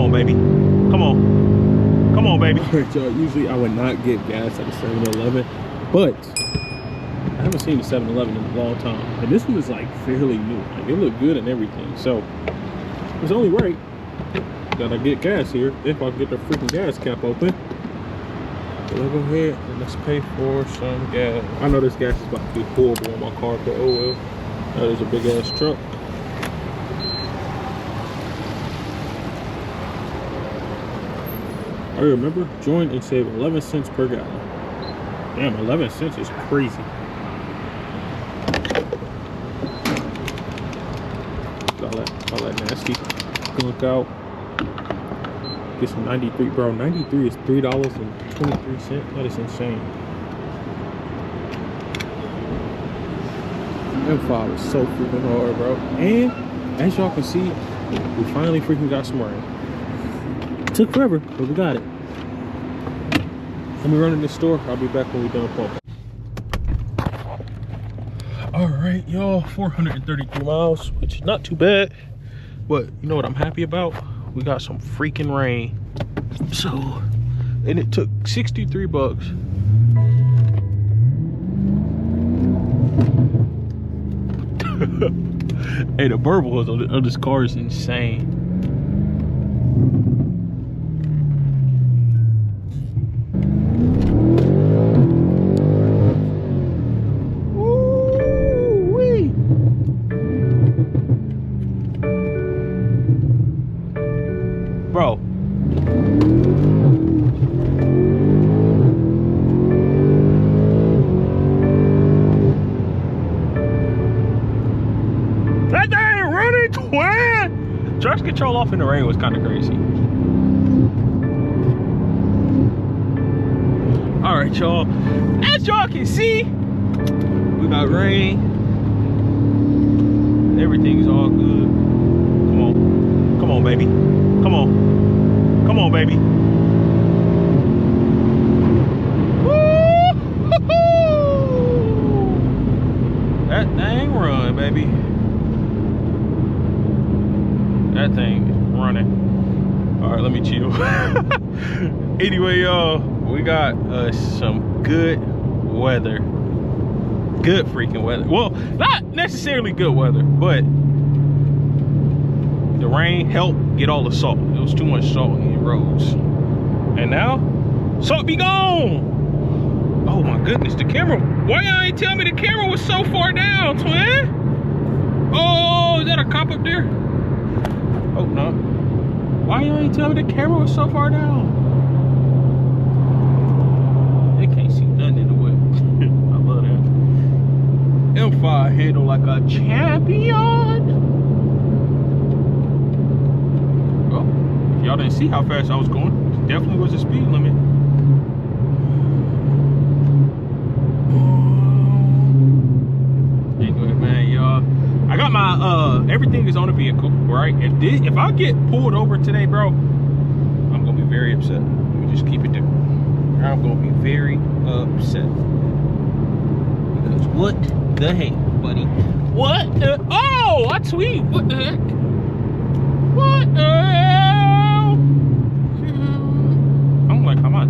on, baby. Come on. Come on, baby. All right, y'all. Usually I would not get gas at a 7-Eleven, but I haven't seen a 7-Eleven in a long time. And this one is like fairly new. Like it looked good and everything. So it's only right that I get gas here if I get the freaking gas cap open. So let's go ahead and let's pay for some gas. I know this gas is about to be horrible on my car, but oh well. That is a big ass truck. I remember, join and save 11 cents per gallon. Damn, 11 cents is crazy. All that nasty gunk out. Get some 93, bro. 93 is $3.23. That is insane. M5 is so freaking hard, bro. And as y'all can see, we finally freaking got some rain. It took forever, but we got it. Let me run in the store. I'll be back when we're done pumping. All right, y'all, 433 miles, which is not too bad. But you know what I'm happy about? We got some freaking rain. So, and it took 63 bucks. Hey, the burbles on this car is insane. Woo-wee. Bro. That thing ain't running, twin! Traction control off in the rain was kind of crazy. All right, y'all. As y'all can see, we got rain. Everything's all good. Come on. Come on, baby. Come on. Come on, baby. Woo-hoo-hoo! That thing run, baby. That thing is running. All right, let me chill. Anyway, y'all, we got some good weather. Good freaking weather. Well, not necessarily good weather, but the rain helped get all the salt. There was too much salt in the roads. And now, salt be gone. Oh my goodness, the camera. Why y'all ain't tell me the camera was so far down, twin? Oh, is that a cop up there? Oh no. Why y'all ain't tell me the camera was so far down? They can't see nothing in the whip. I love that. M5 handle like a champion. Well, if y'all didn't see how fast I was going, it definitely was a speed limit. Anyway, man, y'all, I got my everything is on the vehicle, right? If I get pulled over today, bro, I'm gonna be very upset. Let me just keep it there. I'm gonna be very upset. Because what the heck, buddy? What the? Oh, I tweet. What the heck? What the hell? I'm like, come on.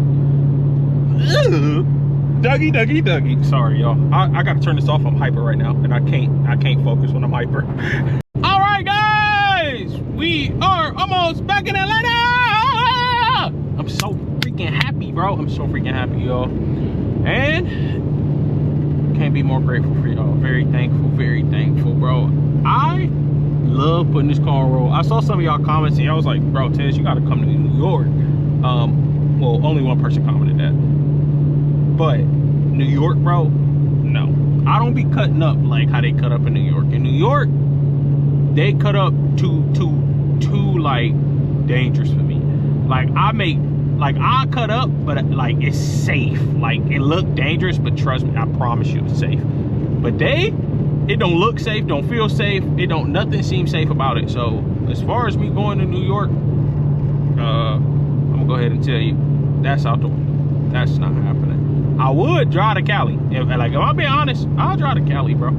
Dougie. Sorry, y'all. I gotta turn this off. I'm hyper right now, and I can't focus when I'm hyper. All right, guys, we are almost back in Atlanta. I'm so freaking happy, bro. I'm so freaking happy, y'all. And can't be more grateful for y'all. Very thankful, bro. I love putting this car on roll. I saw some of y'all comments, and I was like, bro, Tez, you gotta come to New York. Well, only one person commented that. But New York, bro, no. I don't be cutting up like how they cut up in New York. In New York, they cut up too like dangerous for me. Like I cut up, but like it's safe. Like it looked dangerous, but trust me, I promise you it's safe. But it don't look safe, don't feel safe. Nothing seems safe about it. So as far as me going to New York, I'm gonna go ahead and tell you, that's out the window. That's not happening. I would drive to Cali. If I'm being honest, I'll drive to Cali, bro.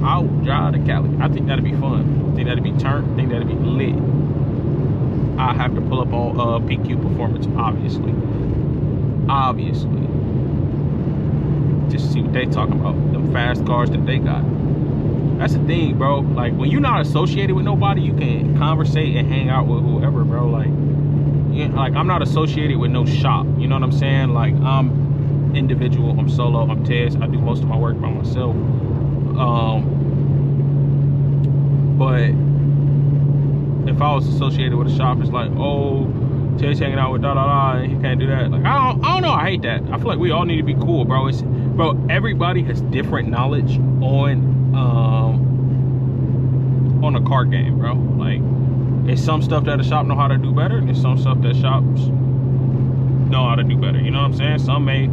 I'll drive to Cali. I think that'd be fun. I think that'd be turned. I think that'd be lit. I pull up on PQ Performance, obviously. Just to see what they talking about, them fast cars that they got. That's the thing, bro. Like, when you're not associated with nobody, you can conversate and hang out with whoever, bro. Like, yeah, like, I'm not associated with no shop, you know what I'm saying? Like, I'm individual, I'm solo, I'm Tez. I do most of my work by myself. But if I was associated with a shop, it's like, oh, Tez hanging out with and he can't do that. Like, I don't know, I hate that. I feel like we all need to be cool, bro. Bro, everybody has different knowledge on a car game, bro. Like, it's some stuff that a shop know how to do better, and there's some stuff that shops know how to do better. You know what I'm saying? Some may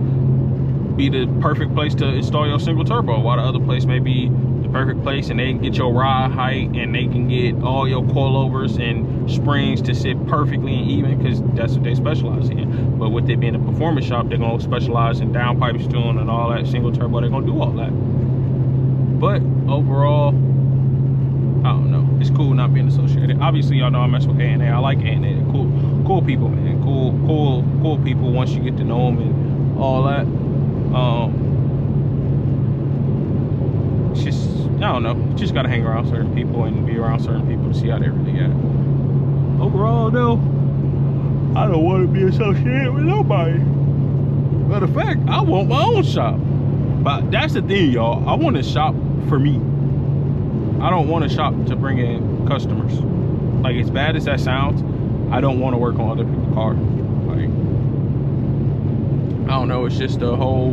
be the perfect place to install your single turbo, while the other place may be the perfect place, and they can get your ride height, and they can get all your coilovers and springs to sit perfectly and even, because that's what they specialize in. But with it being a performance shop, they're gonna specialize in downpipe tuning and all that single turbo. They're gonna do all that. But overall, I don't know. It's cool not being associated. Obviously, y'all know I mess with A&A. I like A&A. They're cool people, man. Cool people once you get to know them and all that. It's just, I don't know. You just gotta hang around certain people and be around certain people to see how they really at. Overall, though, I don't want to be associated with nobody. Matter of fact, I want my own shop. But that's the thing, y'all. I want a shop for me. I don't want a shop to bring in customers. Like, as bad as that sounds, I don't want to work on other people's cars. Like, I don't know, it's just a whole,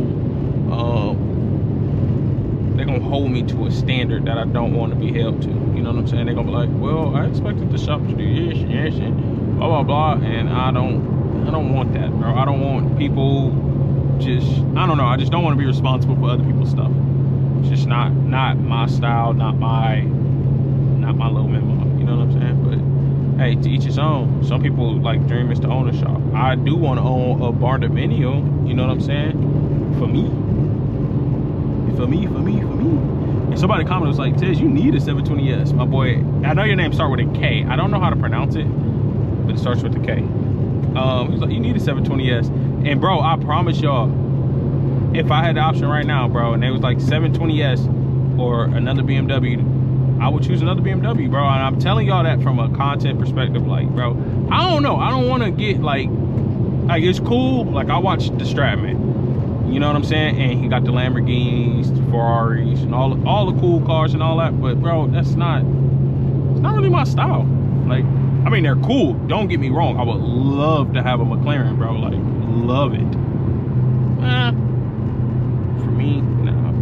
they're gonna hold me to a standard that I don't want to be held to. You know what I'm saying? They're gonna be like, well, I expected the shop to do this and this and blah, blah, blah. And I don't want that, bro. I don't want people just, I don't know, I just don't want to be responsible for other people's stuff. It's just not my style, not my little memo, you know what I'm saying? But hey, to each his own. Some people like dream is to own a shop. I do want to own a bar dominium, you know what I'm saying? For me. And somebody commented, was like, Tez, you need a 720S. My boy, I know your name starts with a K. I don't know how to pronounce it, but it starts with a K. He was like, you need a 720S. And bro, I promise y'all, if I had the option right now, bro, and it was like 720S or another BMW, I would choose another BMW, bro. And I'm telling y'all that from a content perspective. Like, bro, I don't know. I don't want to get like it's cool. Like, I watched the Stratman, you know what I'm saying? And he got the Lamborghinis, the Ferraris, and all the cool cars and all that. But bro, it's not really my style. Like, I mean, they're cool. Don't get me wrong. I would love to have a McLaren, bro. Like, love it. For me, nah, I'm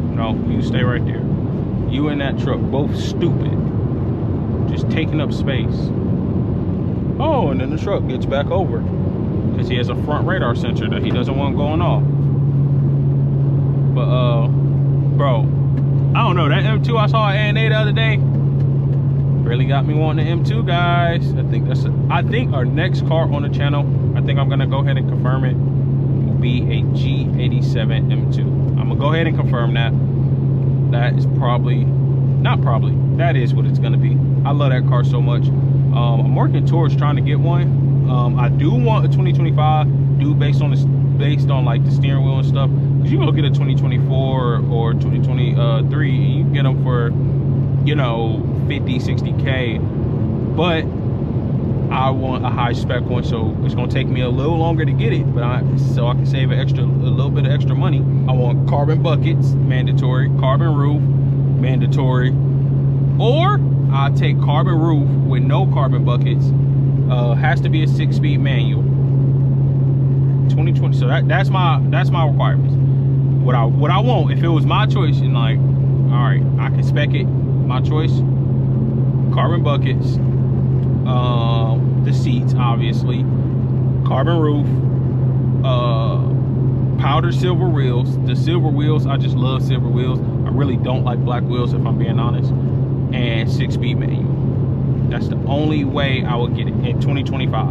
good. No, you stay right there. You and that truck, both stupid. Just taking up space. Oh, and then the truck gets back over because he has a front radar sensor that he doesn't want going off. But bro, I don't know, that M2 I saw at A&A the other day really got me wanting the M2, guys. I think our next car on the channel, I think I'm gonna go ahead and confirm it, will be a G87 M2. I'm gonna go ahead and confirm that. That is probably, not probably, that is what it's gonna be. I love that car so much. I'm working towards trying to get one. I do want a 2025, based on like the steering wheel and stuff. Cause you can go get a 2024 or 2023, and you can get them for, you know, 50, 60K. But I want a high spec one, so it's gonna take me a little longer to get it, but so I can save a little bit of extra money. I want carbon buckets, mandatory, carbon roof, mandatory, or I'll take carbon roof with no carbon buckets. Has to be a 6-speed manual. 2020. So that's my requirements. What I want, if it was my choice, and like, all right, I can spec it. My choice. Carbon buckets. The seats, obviously. Carbon roof. Powder silver wheels. The silver wheels, I just love silver wheels. I really don't like black wheels, if I'm being honest. And 6-speed manual. That's the only way I would get it in 2025.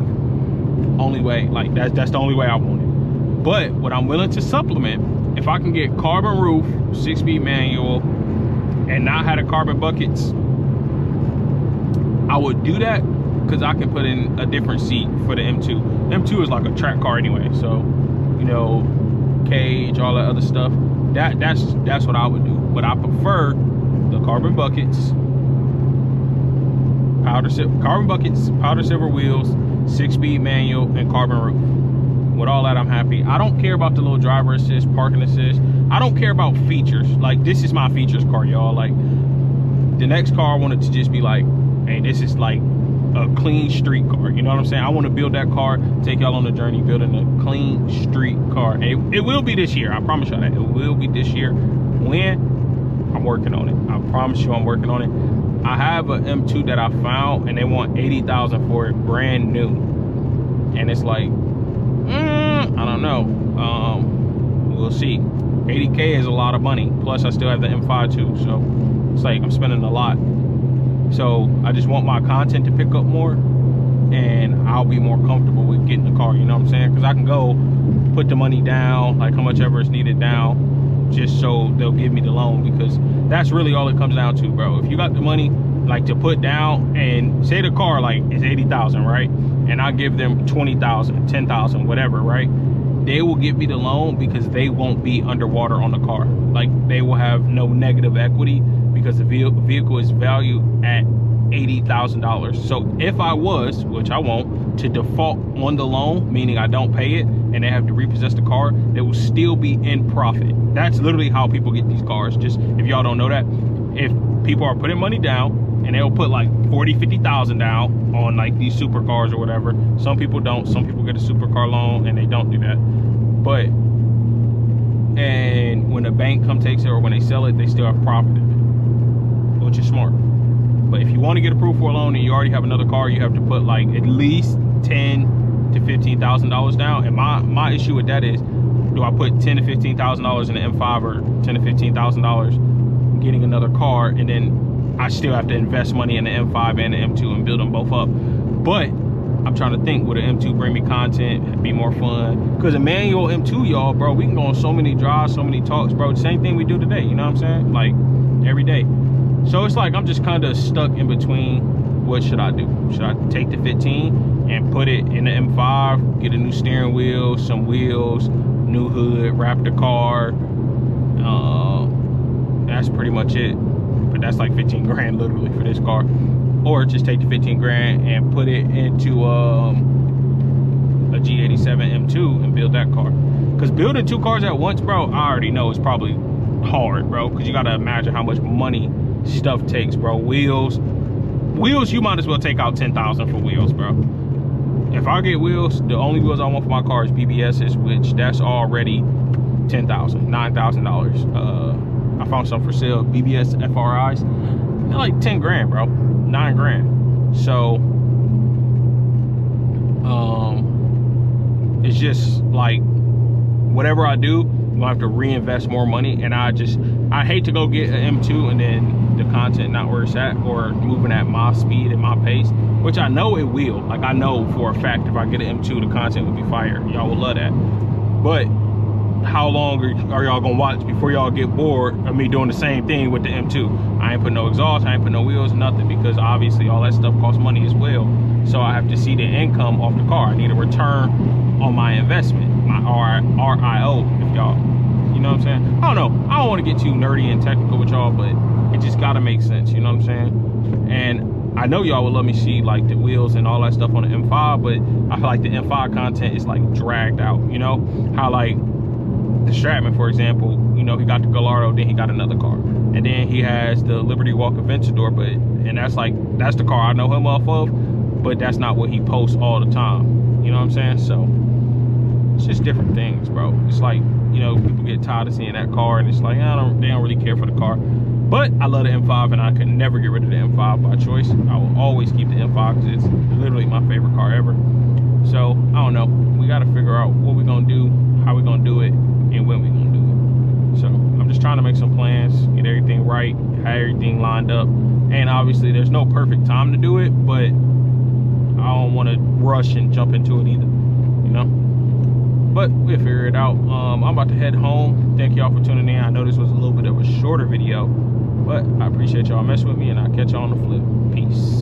Only way, like that's the only way I want it. But what I'm willing to supplement if I can get carbon roof, 6-speed manual, and not have the carbon buckets, I would do that, because I can put in a different seat for the M2. M2 is like a track car anyway, so you know, cage, all that other stuff. That's what I would do. But I prefer the carbon buckets, powder silver wheels, 6-speed manual, and carbon roof. With all that, I'm happy. I don't care about the little driver assist, parking assist. I don't care about features. Like, this is my features car, y'all. Like, the next car I wanted to just be like, hey, this is like a clean street car. You know what I'm saying? I want to build that car, take y'all on the journey building a clean street car. And it will be this year. I promise y'all that. It will be this year. When? I'm working on it. I promise you I'm working on it. I have an M2 that I found, and they want $80,000 for it, brand new. And it's like, I don't know. We'll see. 80K is a lot of money. Plus, I still have the M5 too. So it's like I'm spending a lot. So I just want my content to pick up more, and I'll be more comfortable with getting the car, you know what I'm saying? Because I can go put the money down, like how much ever is needed down, just so they'll give me the loan, because that's really all it comes down to, bro. If you got the money like to put down, and say the car like is 80,000, right? And I give them 20,000, 10,000, whatever, right? They will give me the loan because they won't be underwater on the car. Like, they will have no negative equity, because the vehicle is valued at $80,000. So if I was, which I won't, to default on the loan, meaning I don't pay it and they have to repossess the car, they will still be in profit. That's literally how people get these cars. Just if y'all don't know that, if people are putting money down and they'll put like 40, 50,000 down on like these supercars or whatever. Some people don't. Some people get a supercar loan and they don't do that. But, and when the bank takes it, or when they sell it, they still have profit, which is smart. But if you want to get approved for a loan and you already have another car, you have to put like at least $10,000 to $15,000 down. And my issue with that is, do I put $10,000 to $15,000 in an M5, or $10,000 to $15,000 getting another car, and then I still have to invest money in the M5 and the M2 and build them both up? But I'm trying to think, would an M2 bring me content, be more fun? Because a manual M2, y'all, bro, we can go on so many drives, so many talks, bro. The same thing we do today, you know what I'm saying? Like, every day. So it's like I'm just kind of stuck in between. What should I do? Should I take the 15 and put it in the M5, get a new steering wheel, some wheels, new hood, wrap the car? That's pretty much it. But that's like 15 grand literally for this car. Or just take the 15 grand and put it into a G87 M2 and build that car. Because building two cars at once, bro, I already know it's probably hard, bro. Because you got to imagine how much money stuff takes, bro. Wheels, you might as well take out 10,000 for wheels, bro. If I get wheels, the only wheels I want for my car is BBS's, which that's already $10,000, $9,000. I found some for sale, BBS FRIs. They're like 10 grand, bro. 9 grand. So it's just like, whatever I do, I'm gonna have to reinvest more money. And I hate to go get an M2 and then the content not where it's at, or moving at my speed and my pace, which I know it will. Like, I know for a fact if I get an M2, the content will be fire. Y'all will love that. But how long are y'all gonna watch before y'all get bored of me doing the same thing with the M2? I ain't put no exhaust, I ain't put no wheels, nothing, because obviously all that stuff costs money as well. So I have to see the income off the car. I need a return on my investment, my RIO, if y'all, you know what I'm saying? I don't know, I don't want to get too nerdy and technical with y'all, but it just gotta make sense, you know what I'm saying? And I know y'all would love me see like the wheels and all that stuff on the M5, but I feel like the M5 content is like dragged out, you know? How like the Stratman, for example, you know, he got the Gallardo, then he got another car, and then he has the Liberty Walk Aventador, and that's the car I know him off of, but that's not what he posts all the time, you know what I'm saying? So it's just different things, bro. It's like, you know, people get tired of seeing that car, and it's like, they don't really care for the car. But I love the M5, and I could never get rid of the M5 by choice. I will always keep the M5 because it's literally my favorite car ever. So I don't know, we got to figure out what we're gonna do, how we're gonna do it, and when we're gonna do it. So I'm just trying to make some plans, get everything right, have everything lined up. And obviously there's no perfect time to do it, but I don't want to rush and jump into it either, you know? but we'll figure it out. I'm about to head home. Thank y'all for tuning in. I know this was a little bit of a shorter video, but I appreciate y'all messing with me, and I'll catch y'all on the flip. Peace.